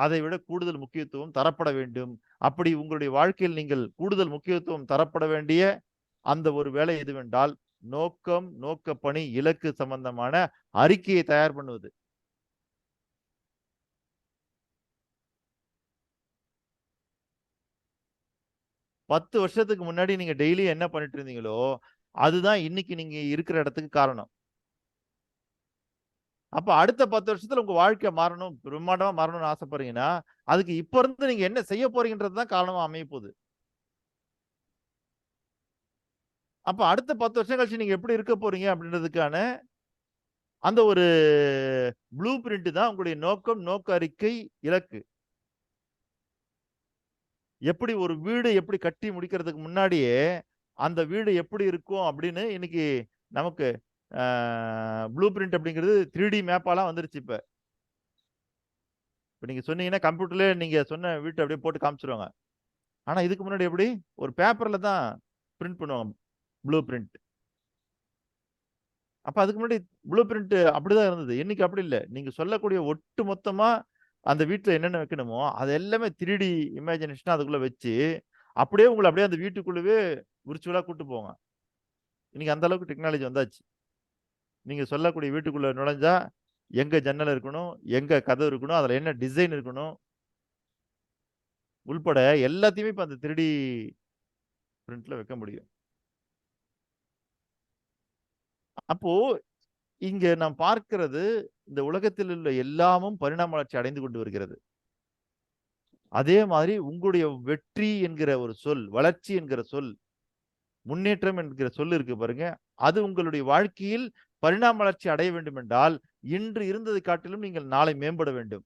அதை விட கூடுதல் முக்கியத்துவம் தரப்பட வேண்டும். அப்படி உங்களுடைய வாழ்க்கையில் நீங்கள் கூடுதல் முக்கியத்துவம் தரப்பட வேண்டிய அந்த ஒரு வேலை எதுவென்றால், நோக்கம், நோக்கப்பணி, இலக்கு சம்பந்தமான அறிக்கையை தயார் பண்ணுவது. பத்து வருஷத்துக்கு முன்னாடி நீங்க டெய்லி என்ன பண்ணிட்டு இருந்தீங்களோ, அதுதான் இன்னைக்கு நீங்க இருக்கிற இடத்துக்கு காரணம். அப்ப அடுத்த 10 வருஷத்துல உங்க வாழ்க்கை மாறணும், பிரம்மாண்டமா மாறணும்னு ஆசைப்படுறீங்கன்னா, அதுக்கு இப்ப இருந்து நீங்க என்ன செய்ய போறீங்கன்றது தான் காரணமா அமைய போகுது. அப்ப அடுத்த 10 வருஷம் கழிச்சு நீங்க எப்படி இருக்க போறீங்க அப்படின்றதுக்கான அந்த ஒரு ப்ளூ பிரிண்ட் தான் உங்களுடைய நோக்கம், நோக்க அறிக்கை, இலக்கு. எப்படி ஒரு வீடு எப்படி கட்டி முடிக்கிறதுக்கு முன்னாடியே, அந்த வீடு எப்படி இருக்கும் அப்படின்னு இன்னைக்கு நமக்கு ப்ளூ பிரிண்ட் அப்படிங்கிறது 3D மேப்பாலாம் வந்துருச்சு இப்ப. இப்ப நீங்க சொன்னீங்கன்னா, கம்ப்யூட்டர்லயே நீங்க சொன்ன வீட்ட அப்படியே போட்டு காமிச்சுருவாங்க. ஆனா இதுக்கு முன்னாடி எப்படி? ஒரு பேப்பர்ல தான் பிரிண்ட் பண்ணுவாங்க. Blue print. அப்ப அதுக்கு முன்னாடி ப்ளூ பிரிண்ட் அப்படிதான் இருந்தது. இன்னைக்கு அப்படி இல்ல. நீங்க சொல்லக்கூடிய ஒட்டு மொத்தமா அந்த வீட்ல என்னென்ன வைக்கணுமோ, அது எல்லாமே 3D இமேஜினேஷனா அதுக்குள்ள வச்சு, அப்படியே உங்கள அப்படியே அந்த வீட்டுக்குள்ளவே விர்ச்சுவலா கூட்டு போவாங்க. இன்னைக்கு அந்த அளவுக்கு டெக்னாலஜி வந்தாச்சு. நீங்க சொல்லக்கூடிய வீட்டுக்குள்ள நுழைஞ்சா, எங்க ஜன்னல் இருக்கணும், எங்க கதவு இருக்கணும், அதுல என்ன டிசைன் இருக்கணும், உள்பட எல்லாத்தையுமே இப்ப அந்த 3D பிரிண்ட்ல வைக்க முடியும். அப்போ இங்க நாம் பார்க்கிறது, இந்த உலகத்தில் உள்ள எல்லாமும் பரிணாம வளர்ச்சி அடைந்து கொண்டு வருகிறது. அதே மாதிரி உங்களுடைய வெற்றி என்கிற ஒரு சொல், வளர்ச்சி என்கிற சொல், முன்னேற்றம் என்கிற சொல் இருக்கு பாருங்க. அது உங்களுடைய வாழ்க்கையில் பரிணாம வளர்ச்சி அடைய வேண்டும் என்றால், இன்று இருந்ததை காட்டிலும் நீங்கள் நாளை மேம்பட வேண்டும்.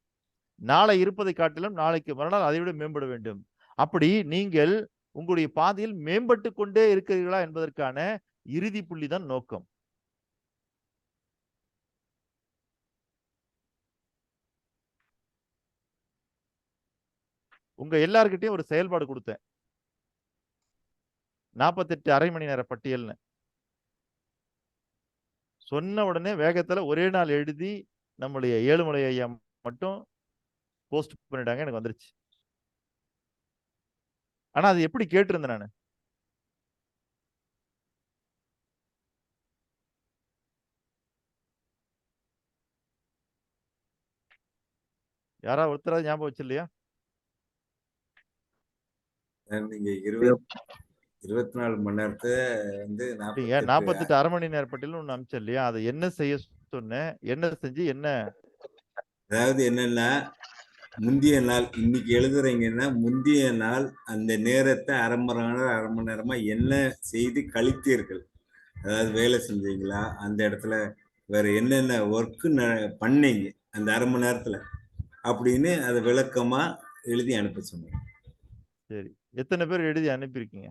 நாளை இருப்பதை காட்டிலும் நாளைக்கு மறுநாள் அதைவிட மேம்பட வேண்டும். அப்படி நீங்கள் உங்களுடைய பாதையில் மேம்பட்டு கொண்டே இருக்கிறீர்களா என்பதற்கான இறுதி புள்ளி தான் நோக்கம். உங்க எல்லார்கிட்டயும் ஒரு செயல்பாடு குடுத்தேன். 48 அரை மணி நேர பட்டியல்னு. சொன்ன உடனே வேகத்துல ஒரே நாள் எழுதி நம்முடைய ஏழுமலை ஐயா மட்டும் போஸ்ட் பண்ணிட்டாங்க. எனக்கு வந்துருச்சு. ஆனா அது எப்படி கேட்டிருந்தேன் நானு? யாராவது ஒருத்தராவது ஞாபகம் வச்சில்லையா? நீங்க 24 மணி நேரத்தை வந்து இல்லைங்க. 48 அரை மணி நேர பட்டியல்னு ஒண்ணு அனுப்பிச்சேன் இல்லையா? அதை என்ன செய்ய சொன்னேன்? என்ன செஞ்சு என்ன? அதாவது என்னன்னா, முந்தைய நாள் இன்னைக்கு எழுதுறீங்கன்னா, முந்தைய நாள் அந்த நேரத்தை அரை மணி நேரமா என்ன செய்து கழித்தீர்கள்? அதாவது வேலை செஞ்சீங்களா? அந்த இடத்துல வேற என்னென்ன ஒர்க்கு பண்ணீங்க அந்த அரை மணி நேரத்துல அப்படின்னு அதை விளக்கமா எழுதி அனுப்ப சொன்னேன். சரி. எத்தனை பேர் எழுதி அனுப்பியிருக்கீங்க?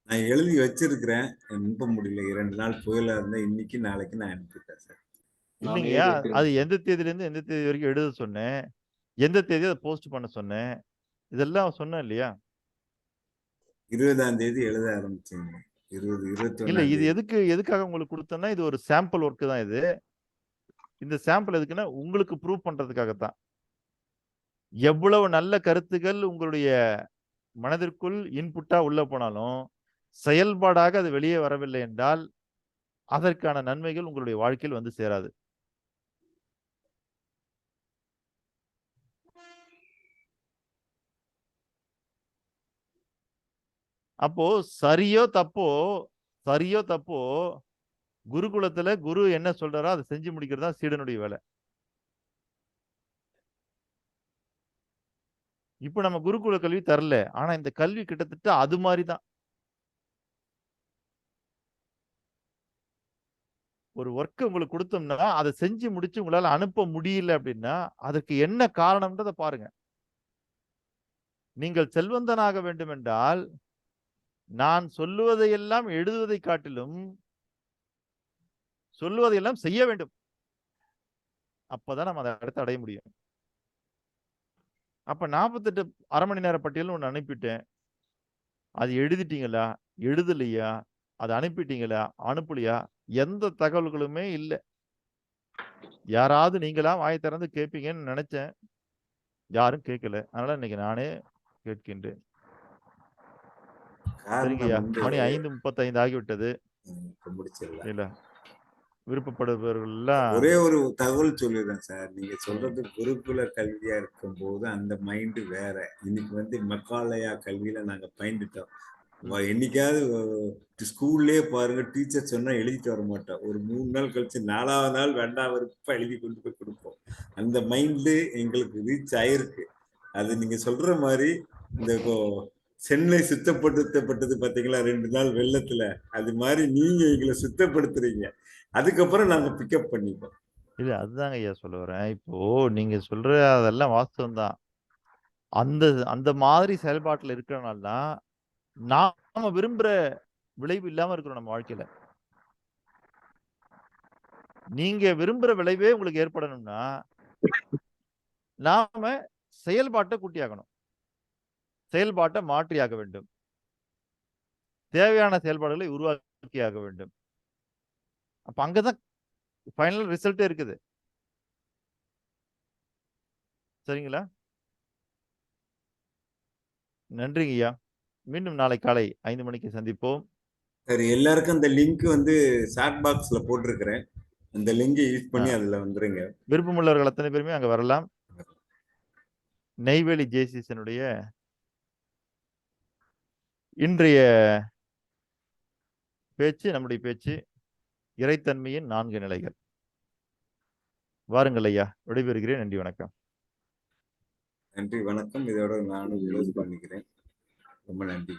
நான் எழுதி வச்சிருக்கிறேன். அனுப்ப முடியல. 2 நாள் புயலா இருந்தா இன்னைக்கு நாளைக்கு நான் அனுப்பிட்டேன் சார். இல்லைங்கய்யா. அது எந்த தேதியிலேருந்து எந்த தேதி வரைக்கும் எழுத சொன்னேன்? எந்த தேதி அதை போஸ்ட் பண்ண சொன்னேன்? இதெல்லாம் சொன்னேன் இல்லையா? 20ஆம் தேதி எழுத ஆரம்பிச்சீங்க. 20, இல்ல 21ஆம் இது தேதி. எதுக்காக உங்களுக்கு கொடுத்தேன்னா, இது ஒரு சாம்பிள் ஒர்க் தான் இது. இந்த சாம்பிள் எதுக்குன்னா, உங்களுக்கு ப்ரூவ் பண்றதுக்காகத்தான். எவ்வளவு நல்ல கருத்துக்கள் உங்களுடைய மனதிற்குள் இன்புட்டா உள்ள போனாலும், செயல்பாடாக அது வெளியே வரவில்லை என்றால், அதற்கான நன்மைகள் உங்களுடைய வாழ்க்கையில் வந்து சேராது. அப்போ சரியோ தப்போ குருகுலத்துல குரு என்ன சொல்றாரோ அதை செஞ்சு முடிக்கிறது தான் சீடனுடைய வேலை. இப்ப நம்ம குருகுல கல்வி தரல, ஆனா இந்த கல்வி கிட்டத்தட்ட அது மாதிரிதான். ஒரு ஒர்க் உங்களுக்கு கொடுத்தோம்னா அதை செஞ்சு முடிச்சு உங்களால அனுப்ப முடியல அப்படின்னா அதற்கு என்ன காரணம்ன்றதை பாருங்க. நீங்கள் செல்வந்தனாக வேண்டும் என்றால் நான் சொல்லுவதையெல்லாம் எழுதுவதை காட்டிலும் சொல்லுவதையெல்லாம் செய்ய வேண்டும். அப்பதான் நம்ம அதை அடுத்து அடைய முடியும். அப்ப 48 அரை மணி நேர பட்டியல் ஒன்று அனுப்பிட்டேன். அது எழுதிட்டீங்களா, எழுதலையா, அதை அனுப்பிட்டீங்களா, அனுப்பலையா, எந்த தகவல்களுமே இல்லை. யாராவது நீங்களா வாய் திறந்து கேட்பீங்கன்னு நினைச்சேன், யாரும் கேட்கல. அதனால இன்னைக்கு நானே கேட்கின்றேன். சரிங்கய்யா, மணி 5:35 ஆகிவிட்டது. முடிச்சிடலாம். இல்ல விருப்பப்படுபவர்கள் எல்லாம் ஒரே ஒரு தகவல் சொல்லிடுறேன் சார். நீங்க சொல்றது குருகுல கல்வியா இருக்கும் போது அந்த மைண்டு வேற. இன்னைக்கு வந்து மெக்காலயா கல்வியில நாங்க பயந்துட்டோம். என்னைக்காவது ஸ்கூல்லே பாருங்க, டீச்சர் சொன்னா எழுதிட்டு வர மாட்டோம். ஒரு 3 நாள் கழிச்சு 4வது நாள் வேண்டாம் விருப்பம் எழுதி கொண்டு போய் கொடுப்போம். அந்த மைண்டு எங்களுக்கு ரீச் ஆயிருக்கு. அது நீங்க சொல்ற மாதிரி இந்த சென்னை சுத்தப்படுத்தப்பட்டது பாத்தீங்களா 2 நாள் வெள்ளத்துல, அது மாதிரி நீங்க எங்களை சுத்தப்படுத்துறீங்க. அதுக்கப்புறம் நாங்க பிக்கப் பண்ணிப்போம். இல்ல அதுதாங்க ஐயா சொல்ல வரேன். இப்போ நீங்க சொல்ற அதெல்லாம் வாஸ்தவம் தான். அந்த அந்த மாதிரி செயல்பாட்டுல இருக்கிறனால தான் நாம விரும்புற விளைவு இல்லாம இருக்கிறோம் நம்ம வாழ்க்கையில. நீங்க விரும்புற விளைவே உங்களுக்கு ஏற்படணும்னா நாம செயல்பாட்டை கூட்டியாகணும், செயல்பாட்டை மாற்றியாக வேண்டும், தேவையான செயல்பாடுகளை உருவாக்கியாக வேண்டும். அப்ப அங்கதான் ஃபைனல் ரிசல்ட்டே இருக்குது. சரிங்களா? நன்றிங்க ஐயா. மீண்டும் நாளை காலை 5 மணிக்கு சந்திப்போம். சரி, எல்லாருக்கும் அந்த லிங்க் வந்து சாட் பாக்ஸ்ல போட்டிருக்கிறேன். அந்த லிங்கை யூஸ் பண்ணி அதுல வந்துருங்க. விருப்பமுள்ளவர்கள் அத்தனை பேருமே அங்க வரலாம். நெய்வேலி ஜேசிசனுடைய இன்றைய பேச்சு, நம்முடைய பேச்சு இறைத்தன்மையின் 4 நிலைகள். வாருங்கள் ஐயா, விடைபெறுகிறேன். நன்றி, வணக்கம். நன்றி, வணக்கம். இதோட நானும் க்ளோஸ் பண்ணிக்கிறேன். ரொம்ப நன்றி.